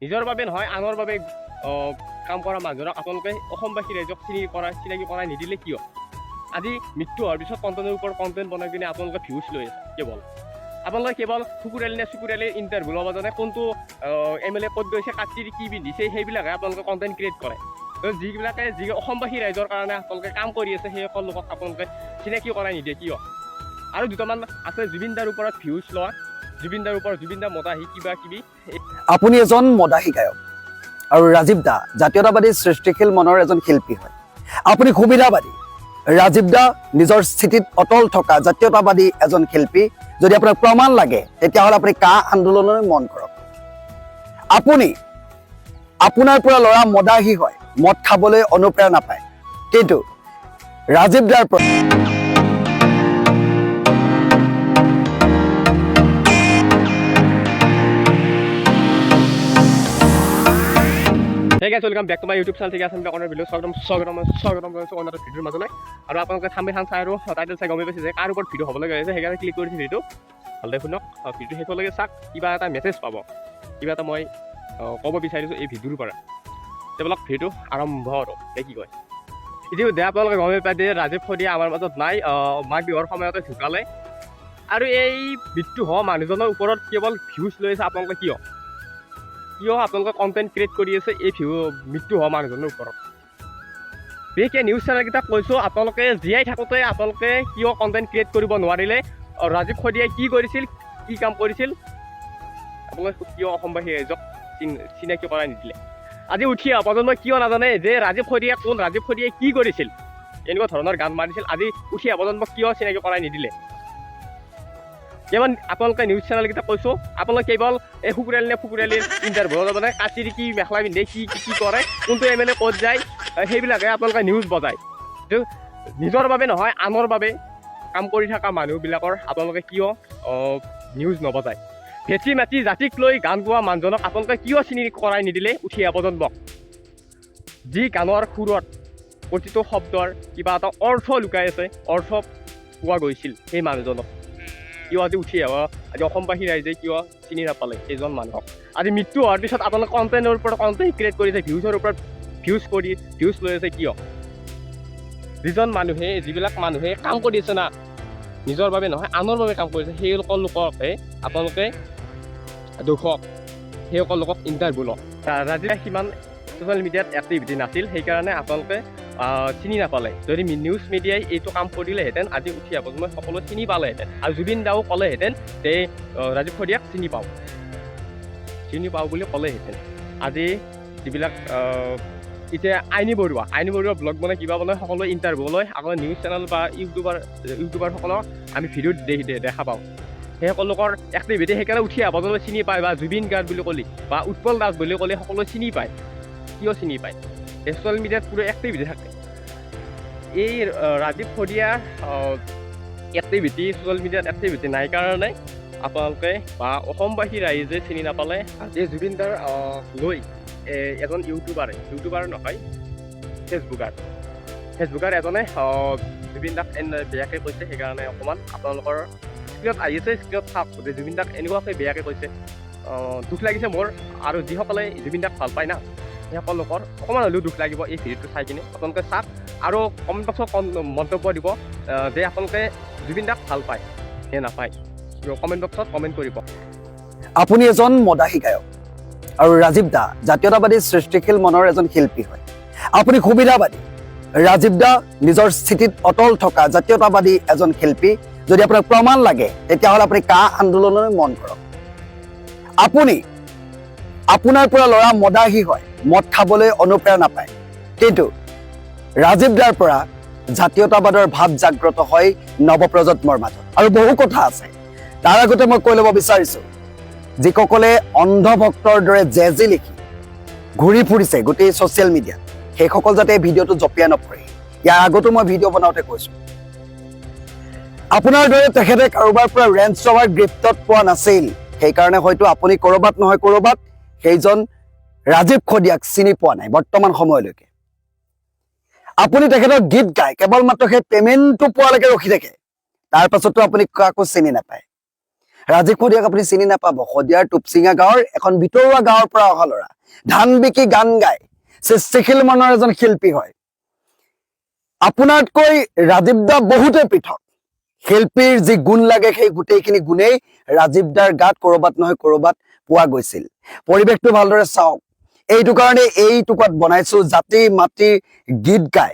নিজৰ বাবে নহয় আনৰ বাবে কাম কৰা মানুহজনক আপোনালোকে অসমবাসী ৰাইজক চিনাকি কৰাই নিদিলে কিয়? আজি মৃত্যু হোৱাৰ পিছত কণ্টেণ্টৰ ওপৰত কণ্টেণ্ট বনাই কিনে আপোনালোকে ভিউজ লৈ আছে আপোনালোকে কেৱল চকুৰালি নে চকুৰালিৰ ইণ্টাৰভিউ ল'ব জানে, কোনটো MLA ক'ত গৈছে, কাটচিৰি কি পিন্ধিছে, সেইবিলাকে আপোনালোকে কণ্টেণ্ট ক্ৰিয়েট কৰে। যিবিলাকে অসমবাসী ৰাইজৰ কাৰণে আপোনালোকে কাম কৰি আছে সেইসকল লোকক আপোনালোকে চিনাকি কৰাই নিদিয়ে কিয়? আৰু দুটামান আছে জুবিনদাৰ ওপৰত ভিউজ লোৱা, জুবিনদাৰ মদাহী কিবা কিবি। আপুনি এজন মদাহী গায়ক আৰু ৰাজীৱ দা জাতীয়তাবাদী সৃষ্টিশীল মনৰ এজন শিল্পী হয়। আপুনি সুবিধাবাদী। ৰাজীৱ দা নিজৰ স্থিতিত অটল থকা জাতীয়তাবাদী এজন শিল্পী। যদি আপোনাক প্ৰমাণ লাগে তেতিয়াহ'লে আপুনি কা আন্দোলনলৈ মন কৰক। আপুনি আপোনাৰ পৰা ল'ৰা মদাহী হয়, মদ খাবলৈ অনুপ্ৰেৰণা পায়, কিন্তু ৰাজীৱ দাৰ পৰা ঠিক আছে, welcome back to my YouTube channel. ঠিক আছে, আমি অনাৰ ভিডিঅ' স্বাগতম কৰিছোঁ অনাৰ ভিডিঅ'ৰ মাজলৈ। আৰু আপোনালোকে থাম্বনেইল চাই আৰু টাইটেল চাই গমেই পাইছে যে কাৰ ওপৰত ভিডিঅ' হ'বলৈ গৈ আছে, সেইকাৰণে ক্লিক কৰিছোঁ ভিডিঅ'টো। ভালদৰে শুনক, ভিডিঅ'টো শেষলৈকে চাওক, কিবা এটা মেছেজ পাব, কিবা এটা মই ক'ব বিচাৰিছোঁ এই ভিডিঅ'ৰ পৰা। তেওঁলোক ভিডিঅ'টো আৰম্ভ আৰু কি কয়। ইতিমধ্যে আপোনালোকে গমেই পায় যে ৰাজীৱ শদিয়া আমাৰ মাজত নাই, মাঘ বিহুৰ সময়তে ঢুকালে। আৰু এই মৃত্যু হোৱা মানুহজনৰ ওপৰত কেৱল ভিউজ লৈ আছে আপোনালোকে কিয় আপোনালোকে কণ্টেণ্ট ক্ৰিয়েট কৰি আছে এই মৃত্যু হোৱা মানুহজনৰ ওপৰত? বিশেষকৈ নিউজ চেনেলকেইটাক কৈছোঁ, আপোনালোকে জীয়াই থাকোঁতে আপোনালোকে কিয় কণ্টেণ্ট ক্ৰিয়েট কৰিব নোৱাৰিলে? ৰাজীৱ শদিয়াই কি কৰিছিল, কি কাম কৰিছিল, আপোনালোকে কিয় অসমবাসী ৰাইজক চিনাকি কৰাই নিদিলে? আজি উঠি অহা প্ৰজন্মই কিয় নাজানে যে ৰাজীৱ শদিয়া কোন, ৰাজীৱ শদিয়াই কি কৰিছিল, এনেকুৱা ধৰণৰ গান মাৰিছিল? আজি উঠি অহা প্ৰজন্মক কিয় চিনাকি কৰাই নিদিলে? কেৱল আপোনালোকে নিউজ চেনেলকেইটা কৈছোঁ, আপোনালোকে কেৱল এই ফুকুৰালিৰ ইণ্টাৰভিউ মানে কাচিৰি কি মেখেলা পিন্ধে, কি কৰে, কোনটো MLA ক'ত যায়, সেইবিলাকে আপোনালোকে নিউজ বজায়। নিজৰ বাবে নহয় আনৰ বাবে কাম কৰি থকা মানুহবিলাকৰ আপোনালোকে কিয় নিউজ নবজায়? ভেটি মাটি জাতিক লৈ গান গোৱা মানুহজনক আপোনালোকে কিয় চিনি কৰাই নিদিলে উঠি অহা প্ৰজন্মক? যি গানৰ সুৰত প্ৰতিটো শব্দৰ কিবা এটা অৰ্থ লুকাই আছে, অৰ্থ পোৱা গৈছিল সেই মানুহজনক কিয় আজি উঠি আজি অসমবাসী ৰাইজে কিয় চিনি নাপালে সেইজন মানুহক? আজি মৃত্যু হোৱাৰ পিছত আপোনালোকে কণ্টেণ্টৰ ওপৰত কণ্টেণ্ট ক্ৰিয়েট কৰিছে, ভিউজৰ ওপৰত ভিউজ লৈ আছে কিয়? যিবিলাক মানুহে কাম কৰি আছে না, নিজৰ বাবে নহয় আনৰ বাবে কাম কৰিছে, সেইসকল লোককে আপোনালোকে দোষক, সেইসকল লোকক ইণ্টাৰভিউ লওক। ৰাজীৱ সিমান ছ'চিয়েল মিডিয়াত এক্টিভিটি নাছিল, সেইকাৰণে আপোনালোকে চিনি নাপালে। যদি নিউজ মিডিয়াই এইটো কাম কৰিলেহেঁতেন আজি উঠি অহা প্ৰজন্মই সকলোৱে চিনি পালেহেঁতেন। আৰু জুবিন দাও ক'লেহেঁতেন যে ৰাজীৱ শদিয়াক চিনি পাওঁ বুলি ক'লেহেঁতেন। আজি যিবিলাক এতিয়া আইনী বৰুৱা ব্লগ বনাই কিবা বনাই সকলোৱে ইণ্টাৰভিউ লয়, আকৌ নিউজ চেনেল বা ইউটিউবাৰসকলক আমি ভিডিঅ'ত দেখা পাওঁ। সেইসকল লোকৰ এক্টিভিটি সেইকাৰণে উঠি অহা প্ৰজন্মই চিনি পায়, বা জুবিন গাৰ্গ বুলি ক'লে বা উৎপল দাস বুলি ক'লে সকলোৱে চিনি পায়। কিয় চিনি পায়? ছ'চিয়েল মিডিয়াত পুৰো এক্টিভিটি থাকে। এই ৰাজীৱ শদিয়াৰ এক্টিভিটি ছ'চিয়েল মিডিয়াত এক্টিভিটি নাই কাৰণে আপোনালোকে বা অসমবাসী ৰাইজে চিনি নাপালে। আজি জুবিনদাৰ লৈ এজন ইউটিউবাৰ নহয় ফেচবুকাৰ এজনে জুবিনদাক বেয়াকৈ কৈছে। সেইকাৰণে অকণমান আপোনালোকৰ স্ক্ৰীণত আহিছে, স্ক্ৰীণত চাওক যে জুবিনদাক এনেকুৱাকৈ বেয়াকৈ কৈছে। দুখ লাগিছে মোৰ, আৰু যিসকলে জুবিনদাক ভাল পায় না সেইসকল লোকৰ অকণমান হ'লেও দুখ লাগিব এই ভিডিঅ'টো চাই কিনে। আপোনালোকে চাওক আৰু কমেণ্ট বক্সত মন্তব্য দিব যে আপোনালোকে জুবিনদাক ভাল পায় নে নাপায়, কমেণ্ট বক্সত কমেণ্ট কৰিব। আপুনি এজন মদাহী গায়ক আৰু ৰাজীৱ দা জাতীয়তাবাদী সৃষ্টিশীল মনৰ এজন শিল্পী হয়। আপুনি সুবিধাবাদী। ৰাজীৱ দা নিজৰ স্থিতিত অটল থকা জাতীয়তাবাদী এজন শিল্পী। যদি আপোনাক প্ৰমাণ লাগে তেতিয়াহ'লে আপুনি কা আন্দোলনলৈ মন কৰক। আপুনি আপোনাৰ পৰা ল'ৰা মদাহী হয়, মদ খাবলৈ অনুপ্ৰেৰণা পায়, কিন্তু ৰাজীৱ দাৰ পৰা জাতীয়তাবাদৰ ভাৱ জাগ্ৰত হয় নৱপ্ৰজন্মৰ মাজত। আৰু বহু কথা আছে, তাৰ আগতে মই কৈ ল'ব বিচাৰিছোঁ, যিসকলে অন্ধভক্তৰ দৰে জেজি লিখি ঘূৰি ফুৰিছে গোটেই ছ'চিয়েল মিডিয়াত, সেইসকল যাতে এই ভিডিঅ'টো জঁপিয়াই নপৰে। ইয়াৰ আগতো মই ভিডিঅ' বনাওঁতে কৈছোঁ, আপোনাৰ দৰে তেখেতে কাৰোবাৰ পৰা ৰেঞ্চ ৰভাৰ গ্ৰিফ্টত পোৱা নাছিল, সেইকাৰণে হয়তো আপুনি ক'ৰবাত নহয় ক'ৰবাত সেইজন ৰাজীৱ শদিয়াক চিনি পোৱা নাই বৰ্তমান সময়লৈকে। আপুনি তেখেতৰ গীত গায়, কেৱল মাত্ৰ সেই পেমেণ্টটো পোৱালৈকে ৰখি থাকে, তাৰ পাছতো আপুনি কাকো চিনি নাপায়। ৰাজীৱ শদিয়াক আপুনি চিনি নাপাব। শদিয়াৰ টুপচিঙা গাঁৱৰ এখন ভিতৰুৱা গাঁৱৰ পৰা অহা ল'ৰা, ধান বিকি গান গাই সৃষ্টিশীল মনৰ এজন শিল্পী হয়। আপোনাতকৈ ৰাজীৱ দা বহুতে পৃথক। শিল্পীৰ যি গুণ লাগে সেই গোটেইখিনি গুণেই ৰাজীৱ দাৰ গাত কৰবাত নহয় কৰবাত পোৱা গৈছিল। পৰিৱেশটো ভালদৰে চাওক। এইটো কাৰণে এই টুকুৰাত বনাইছো জাতি মাটিৰ গীত গাই,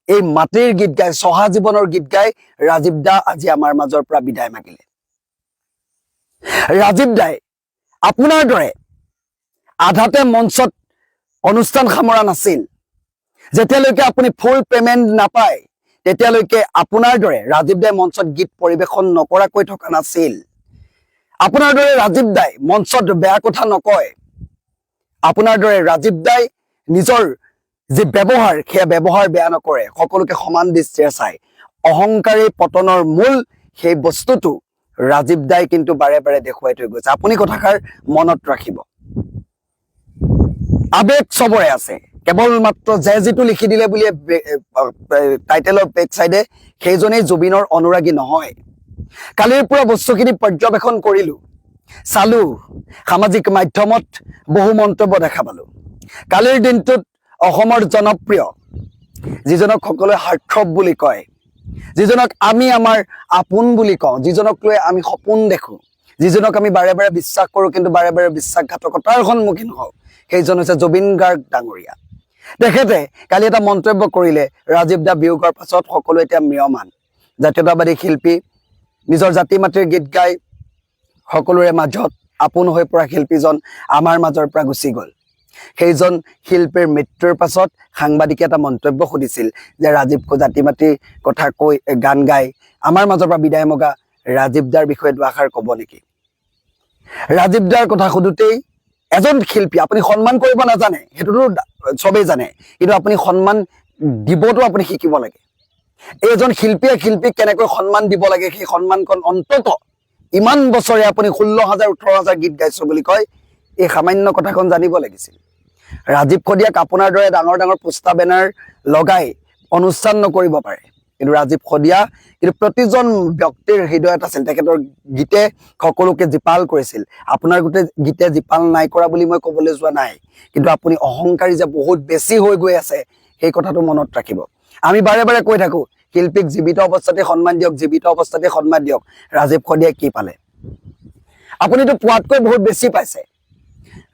এই মাটিৰ গীত গাই, চহা জীৱনৰ গীত গাই ৰাজীৱ দা আজি আমাৰ মাজৰ পৰা বিদায় মাগিলে। ৰাজীৱ দাই আপোনাৰ দৰে আধাতে মঞ্চত অনুষ্ঠান সামৰা নাছিল। যেতিয়ালৈকে আপুনি ফুল পেমেণ্ট নাপায় তেতিয়ালৈকে আপোনাৰ দৰে ৰাজীৱ দাই মঞ্চত গীত পৰিৱেশন নকৰাকৈ থকা নাছিল। আপোনাৰ দৰে ৰাজীৱ দাই মঞ্চত বেয়া কথা নকয়। আপোনাৰ দৰে ৰাজীৱ দাই নিজৰ যি ব্যৱহাৰ সেয়া ব্যৱহাৰ বেয়া নকৰে, সকলোকে সমান দৃষ্টিৰে চায়। অহংকাৰী পতনৰ মূল সেই বস্তুটো ৰাজীৱ দাই কিন্তু বাৰে বাৰে দেখুৱাই থৈ গৈছে। আপুনি কথাষাৰ মনত ৰাখিব। আবেগ চবৰে আছে, কেৱল মাত্ৰ যিটো লিখি দিলে বুলিয়ে টাইটেলৰ বেক চাইডে সেইজনেই জুবিনৰ অনুৰাগী নহয়। কালিৰ পৰা বস্তুখিনি পৰ্যবেক্ষণ কৰিলো, চালো, সামাজিক মাধ্যমত বহু মন্তব্য দেখা পালো। কালিৰ দিনটোত অসমৰ জনপ্ৰিয় যিজনক সকলোৱে হাৰ্থব বুলি কয়, যিজনক আমি আমাৰ আপোন বুলি কওঁ, যিজনক লৈ আমি সপোন দেখো, যিজনক আমি বাৰে বাৰে বিশ্বাস কৰো কিন্তু বাৰে বাৰে বিশ্বাসঘাতকতাৰ সন্মুখীন হওঁ, সেইজন হৈছে জুবিন গাৰ্গ ডাঙৰীয়া। তেখেতে কালি এটা মন্তব্য কৰিলে, ৰাজীৱ দা বিয়োগৰ পাছত সকলো এতিয়া ম্ৰিয়মান। জাতীয়তাবাদী শিল্পী, নিজৰ জাতি মাতৃৰ গীত গাই সকলোৰে মাজত আপোন হৈ পৰা শিল্পীজন আমাৰ মাজৰ পৰা গুচি গ'ল। সেইজন শিল্পীৰ মৃত্যুৰ পাছত সাংবাদিকে এটা মন্তব্য সুধিছিল যে ৰাজীৱ জাতি মাতৃৰ কথা কৈ গান গাই আমাৰ মাজৰ পৰা বিদায় মগা ৰাজীৱ দাৰ বিষয়ে দুআষাৰ ক'ব নেকি। ৰাজীৱ দাৰ কথা সোধোতেই এজন শিল্পী, আপুনি সন্মান কৰিব নাজানে সেইটোতো চবেই জানে, কিন্তু আপুনি সন্মান দিবতো আপুনি শিকিব লাগে। এইজন শিল্পীয়ে শিল্পীক কেনেকৈ সন্মান দিব লাগে, সেই সন্মানকণ অন্তত ইমান বছৰে আপুনি 16,000 18,000 গীত গাইছো বুলি কয়, এই সামান্য কথাখন জানিব লাগিছিল। ৰাজীৱ শদিয়াক আপোনাৰ দৰে ডাঙৰ ডাঙৰ পোষ্টাৰ বেনাৰ লগাই অনুষ্ঠান নকৰিব পাৰে, কিন্তু ৰাজীৱ শদিয়া কিন্তু প্ৰতিজন ব্যক্তিৰ হৃদয়ত আছিল। তেখেতৰ গীতে সকলোকে জীপাল কৰিছিল। আপোনাৰ গোটেই গীতে জীপাল নাই কৰা বুলি মই ক'বলৈ যোৱা নাই, কিন্তু আপুনি অহংকাৰী যে বহুত বেছি হৈ গৈ আছে সেই কথাটো মনত ৰাখিব। আমি বাৰে বাৰে কৈ থাকো শিল্পীক জীৱিত অৱস্থাতে সন্মান দিয়ক, জীৱিত অৱস্থাতে সন্মান দিয়ক। ৰাজীৱ শদিয়াই কি পালে? আপুনিতো পোৱাতকৈ বহুত বেছি পাইছে।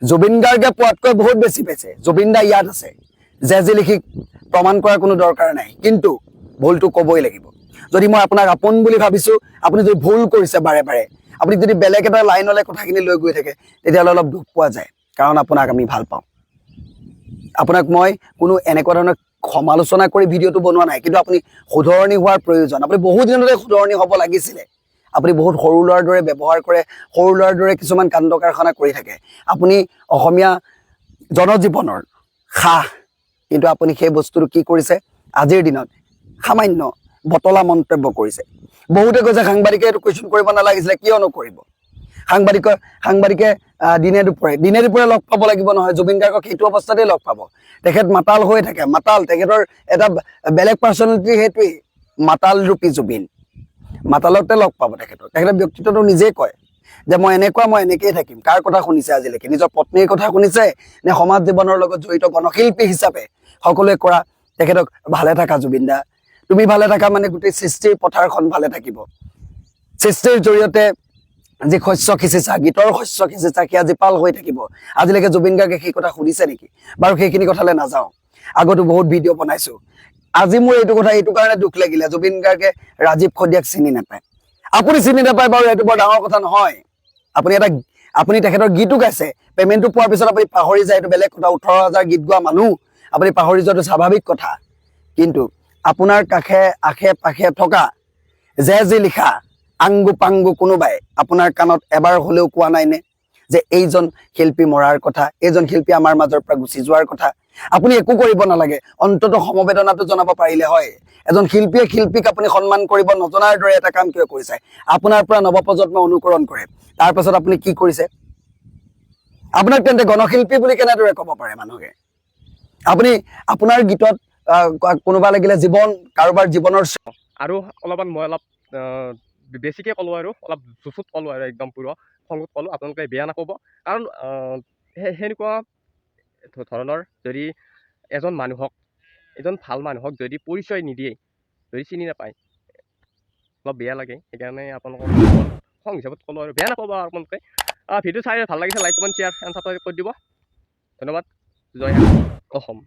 জুবিন গাৰ্গে পোৱাতকৈ বহুত বেছি পাইছে। জুবিন দা ইয়াত আছে, যি লিখি প্ৰমাণ কৰাৰ কোনো দৰকাৰ নাই, কিন্তু ভুলটো ক'বই লাগিব। যদি মই আপোনাক আপোন বুলি ভাবিছো, আপুনি যদি ভুল কৰিছে বাৰে বাৰে, আপুনি যদি বেলেগ এটা লাইনলৈ কথাখিনি লৈ গৈ থাকে তেতিয়াহ'লে অলপ দুখ পোৱা যায়, কাৰণ আপোনাক আমি ভাল পাওঁ। আপোনাক মই কোনো এনেকুৱা ধৰণৰ সমালোচনা কৰি ভিডিঅ'টো বনোৱা নাই, কিন্তু আপুনি শুধৰণি হোৱাৰ প্ৰয়োজন। আপুনি বহুত দিনতে শুধৰণি হ'ব লাগিছিলে। আপুনি বহুত সৰু ল'ৰাৰ দৰে ব্যৱহাৰ কৰে, সৰু ল'ৰাৰ দৰে কিছুমান কাণ্ড কাৰখানা কৰি থাকে। আপুনি অসমীয়া জনজীৱনৰ সাহ, কিন্তু আপুনি সেই বস্তুটো কি কৰিছে আজিৰ দিনত সামান্য বতলা মন্তব্য কৰিছে। বহুতে কৈছে সাংবাদিকে এইটো কুৱেশ্যন কৰিব নালাগিছিলে, কিয় নকৰিব? সাংবাদিকে দিনে দুপৰে লগ পাব লাগিব নহয়। জুবিন গাৰ্গক সেইটো অৱস্থাতেই লগ পাব। তেখেত মাতাল হৈ থাকে, মাতাল, তেখেতৰ এটা বেলেগ পাৰ্চনেলিটি, সেইটোৱেই মাতাল ৰূপী জুবিন। মাতালতে লগ পাব তেখেতৰ ব্যক্তিত্বটো নিজেই কয় যে মই এনেকুৱা, মই এনেকেই থাকিম। কাৰ কথা শুনিছে আজিলৈকে? নিজৰ পত্নীৰ কথা শুনিছে নে সমাজ জীৱনৰ লগত জড়িত গণশিল্পী হিচাপে সকলোৱে কৰা তেখেতক ভালে থাকা জুবিন দা, তুমি ভালে থাকা মানে গোটেই সৃষ্টিৰ পথাৰখন ভালে থাকিব। সৃষ্টিৰ জৰিয়তে যি শস্য সিঁচিছা, গীতৰ শস্য সিঁচিছা, সেয়া জীপাল হৈ থাকিব। আজিলৈকে জুবিন গাৰ্গে সেই কথা শুনিছে নেকি? বাৰু সেইখিনি কথালৈ নাযাওঁ, আগতো বহুত ভিডিঅ' বনাইছো। আজি মোৰ এইটো কথা এইটো কাৰণে দুখ লাগিলে, জুবিন গাৰ্গে ৰাজীৱ শদিয়াক চিনি নাপায়। আপুনি চিনি নাপায় বাৰু, এইটো বৰ ডাঙৰ কথা নহয়। আপুনি তেখেতৰ গীতো গাইছে, পেমেণ্টটো পোৱাৰ পিছত আপুনি পাহৰি যায়, এইটো বেলেগ কথা। 18,000 গীত গোৱা মানুহ আপুনি পাহৰি যোৱাটো স্বাভাৱিক কথা। কিন্তু আপোনাৰ আশে পাশে থকা যি লিখা আংগু পাংগু কোনোবাই আপোনাৰ কাণত এবাৰ হলেও কোৱা নাইনে যে এইজন শিল্পী মৰাৰ কথা, এইজন শিল্পী আমাৰ মাজৰ পৰা গুচি যোৱাৰ কথা? আপুনি একো কৰিব নালাগে, অন্ততঃ সমবেদনাটো জনাব পাৰিলে হয়। এজন শিল্পীয়ে শিল্পীক আপুনি সন্মান কৰিব নজনাৰ দৰে এটা কাম কিয় কৰিছে? আপোনাৰ পৰা নৱপ্ৰজন্ম অনুকৰণ কৰে, তাৰ পাছত আপুনি কি কৰিছে? আপোনাক তেন্তে গণশিল্পী বুলি কেনেদৰে ক'ব পাৰে মানুহে? আপুনি আপোনাৰ গীতত কোনোবা লাগিলে কাৰোবাৰ জীৱনৰ আৰু অলপমান মই অলপ বেছিকৈ ক'লোঁ আৰু অলপ জোচত ক'লোঁ আৰু একদম পুৰা খঙত ক'লোঁ, আপোনালোকে বেয়া নাপাব। কাৰণ সেনেকুৱা ধৰণৰ যদি এজন ভাল মানুহক যদি পৰিচয় নিদিয়ে, যদি চিনি নাপায়, অলপ বেয়া লাগে। সেইকাৰণে আপোনালোকক খং হিচাপত ক'লোঁ আৰু বেয়া নাপাব আৰু আপোনালোকে। ভিডিঅ' চাই ভাল লাগিছে, like comment share and subscribe কৰি দিব। ধন্যবাদ। জয় হিন্দ অসম।